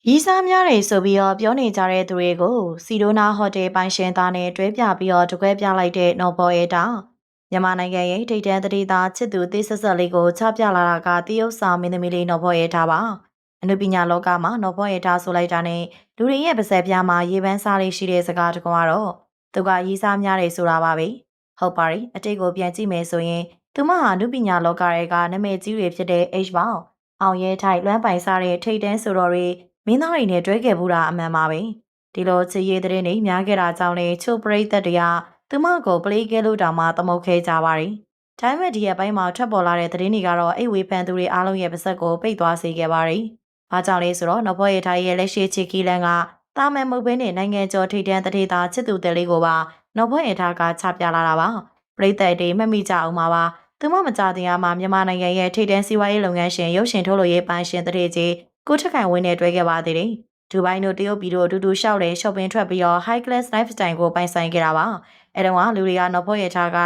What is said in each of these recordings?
ရီးစားများတွေဆိုပြီးပြောနေကြတဲ့သူတွေကိုစီဒိုနာဟိုတယ်ပိုင်ရှင်သားနဲ့တွဲပြပြီးတကွဲပြလိုက်တဲ့နော်ဘော်ရဲတာမြန်မာနိုင်ငံရဲ့ထိပ်တန်းသတိသားချစ်သူသေးဆက်ဆက်လေးကိုချပြလာတာကတရုတ်ဆောင်မင်းသမီးလေးနော်ဘော်ရဲတာပါအနုပညာလောကမှာနော်ဘော်ရဲတာဆိုလိုက်တာနဲ့လူတွေရဲ့ပါဇက်ပြားမှာရေပန်းစားလေးရှိတဲ့စကားတကွာတော့သူကရီးစားများတွေဆိုတာပါပဲဟုတ်ပါပြီအတိတ်ကိုပြန်ကြည့်မယ်ဆိုရင်သူမဟာအနုပညာလောကတွေကနာမည်ကြီးတွေဖြစ်တဲ့ H ပေါင်းအောင်ရဲထိုက်လွမ်းပိုင်စားတဲ့ထိပ်တန်းဆိုတော်တွေမင်းသားတွေနဲ့တွဲခဲ့ဘူးတာအမှန်ပါပဲဒီလိုချစ်ရေးတဲ့နေများခဲ့တာကြောင့်လေချို့ပရိသတ်တွေကသူမကိုပလေးကဲလို့တောင်မှသမုတ်ခဲကြပါတယ်ဒါပေမဲ့ဒီရဲ့ပိုင်းမှာထွက်ပေါ်လာတဲ့သတင်းတွေကတော့အိတ်ဝေဖန်သူတွေအားလုံးရဲ့ပါဇက်ကိုပိတ်သွားစေခဲ့ပါတယ်။ဘာကြောင့်လဲဆိုတော့နဘောရထားရဲ့လက်ရှိချစ်ကီလန်ကတာမန်မုတ်ဘဲနဲ့နိုင်ငံကျော်ထိပ်တန်းတထေသားချစ်သူတဲ့လေးကိုပါနဘောရထားကချပြလာတာပါ။ပရိသတ်တွေမှတ်မိကြအောင်ပါပါ။သူမမကြတင်အားမှာမြန်မာနိုင်ငံရဲ့ထိပ်တန်းစီးပွားရေးလုပ်ငန်းရှင်ရုပ်ရှင်ထုတ်လုပ်ရေးပိုင်ရှင်တထေကြီးကိုထက်ခိုင်ဝင်းနဲ့တွဲခဲ့ပါသေးတယ်။ဒူဘိုင်းတို့တရုတ်ပြည်တို့အတူတူရှောက်တဲ့ shopping ထွက်ပြီးhigh class lifestyle ကိုပိုင်ဆိုင်ခဲ့တာပါ။အဲတော့လူတွေကနော်ဘောရထားက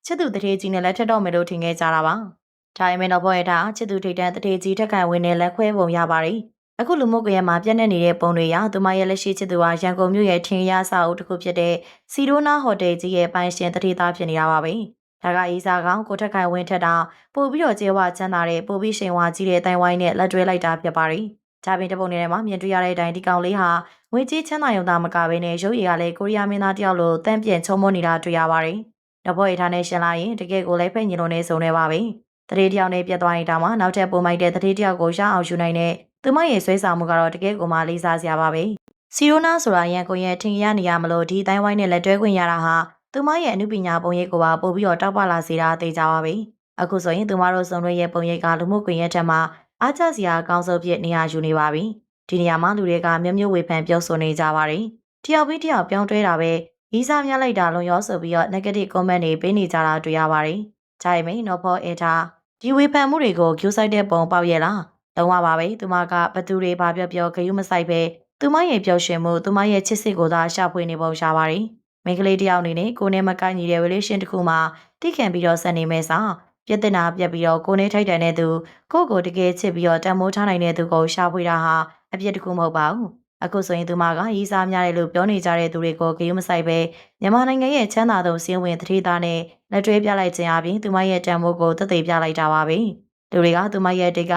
ချစ်သူတထေကြီးနဲ့လက်ထက်တော့မယ်လို့ထင်ခဲ့ကြတာပါ။ဒါပေမဲ့တော့ဘောရထားချစ်သူထိတ်တန်းတထေကြီးထက်ခိုင်ဝင်းနဲ့လက်ခွဲပုံရပါတယ်။အခုလူမှုကွန်ရက်မှာပြန့်နှံ့နေတဲ့ပုံတွေရသူမရဲ့လက်ရှိချစ်သူဟာရန်ကုန်မြို့ရဲ့ထင်ရစာအုပ်တစ်ခုဖြစ်တဲ့စီဒိုနာဟိုတယ်ကြီးရဲ့ပိုင်ရှင်တထေသားဖြစ်နေတာပါပဲ။ဒါကအေးစားကောင်ကိုထက်ခိုင်ဝင်းထက်တာပို့ပြီးကျေဝချမ်းသာတဲ့ပို့ပြီးရှင်ဝါကြီးတဲ့တိုင်ဝိုင်းနဲ့လက်တွဲလိုက်တာဖြစ်ပါတယ်။ဒါပြင်တပုံတွေမှာမြင်တွေ့ရတဲ့အတိုင်းဒီကောင်လေးဟာငွေကြီးချမ်းသာရုံသာမကဘဲနဲ့ရုပ်ရည်ကလည်းကိုရီးယားမင်းသားတယောက်လိုတန့်ပြန်ချုံမွနေတာတွေ့ရပါတယ်။တော့ဘော်ရထားနဲ့ရှင်လာရင်တကယ်ကိုလည်းဖိတ်ညင်လို့နေစုံနေပါပဲ။တတိတယောက်နဲ့ပြတ်သွားရင်တောင်မှနောက်ထပ်ပုံမိုက်တဲ့တတိတယောက်ကိုရအောင်ယူနိုင်တဲ့သူမရဲ့ဆွဲဆောင်မှုကတော့တကယ်ကိုမှလေးစားစရာပါပဲ။စီရိုနာဆိုတာရန်ကုန်ရဲ့ထင်ရနေရမလို့ဒီတိုင်းဝိုင်းနဲ့လက်တွဲခွင့်ရတာဟာသူမရဲ့အမှုပညာပုံရိပ်ကိုပါပို့ပြီးတောက်ပလာစေတာသိကြပါပဲ။အခုဆိုရင်သူမတို့စုံတွေရဲ့ပုံရိပ်ကလူမှုကွန်ရက်ထက်မှာအားကျစရာအကောင်းဆုံးဖြစ်နေရယူနေပါပြီ။ဒီနေရာမှာလူတွေကမျိုးမျိုးဝေဖန်ပြောဆိုနေကြပါတယ်။တယောက်ပြီးတယောက်ပြောင်းတွဲတာပဲရီးစားများလိုက်တာလွန်ရောဆိုပြီးnegative comment တွေပေးနေကြတာတွေ့ရပါတယ်။ဂျိုင်မိန်နော်ဖောအထားဒီဝေဖန်မှုတွေကိုကျူးဆိုင်တဲ့ပုံပေါက်ရဲ့လား။လုံးဝပါပဲသူမကဘသူတွေဘာပြောပြောဂယုမဆိုင်ပဲသူမရဲ့ပျော်ရွှင်မှုသူမရဲ့ချစ်စစ်ကိုသာရှာဖွေနေပုံရှာပါတယ်။မိန်းကလေးတယောက်အနေနဲ့ကိုနဲ့မကိုက်ညီတဲ့ relation တစ်ခုမှာတိခံပြီးဆက်နေမယ်စားပြက်တင်တာပြက်ပြီးကိုနဲ့ထိုက်တန်တဲ့သူကိုတကယ်ချစ်ပြီးတန်မိုးထားနိုင်တဲ့သူကိုရှာဖွေတာဟာအပြစ်တစ်ခုမဟုတ်ပါဘူး။အခုဆိုရင်သူမကရီးစားများတယ်လို့ပြောနေကြတဲ့သူတွေကိုဂရုမစိုက်ပဲမြန်မာနိုင်ငံရဲ့ချမ်းသာဆုံးစည်းဝင်တတိသားနဲ့လက်တွဲပြလိုက်ခြင်းအပြင်သူမရဲ့တန်ဖိုးကိုသက်သေပြလိုက်တာပါပဲ။လူတွေကသူမရဲ့တိတ်က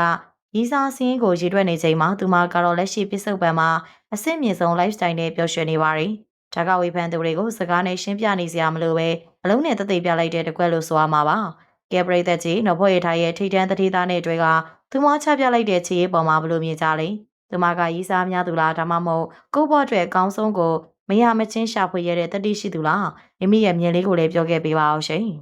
ရီးစားစင်းကိုရည်တွက်နေချိန်မှာသူမကတော့လက်ရှိပစ္စုပန်မှာအဆင့်မြင့်ဆုံး lifestyle နဲ့ပျော်ရွှင်နေပါတယ်။ဒါကဝေဖန်သူတွေကိုစကားနဲ့ရှင်းပြနေစရာမလိုပဲအလုံးနဲ့သက်သေပြလိုက်တဲ့တကွက်လို့ဆိုရမှာပါ။ကဲပရိသတ်ကြီးနော်ဘော်ရထားရဲ့ထိတ်တန်းတတိသားနဲ့တွေကသူမချပြလိုက်တဲ့ခြေရေးပေါ်မှာဘလို့မြင်ကြလဲ။သူမကရီးစားများသူလားဒါမှမဟုတ်ကိုယ့်ဘော့အတွက်အကောင်းဆုံးကိုမရမချင်းရှာဖွေရတဲ့တတိရှိသူလားမိမိရဲ့မြင်လေးကိုလည်းပြောခဲ့ပေးပါအောင်ရှင်။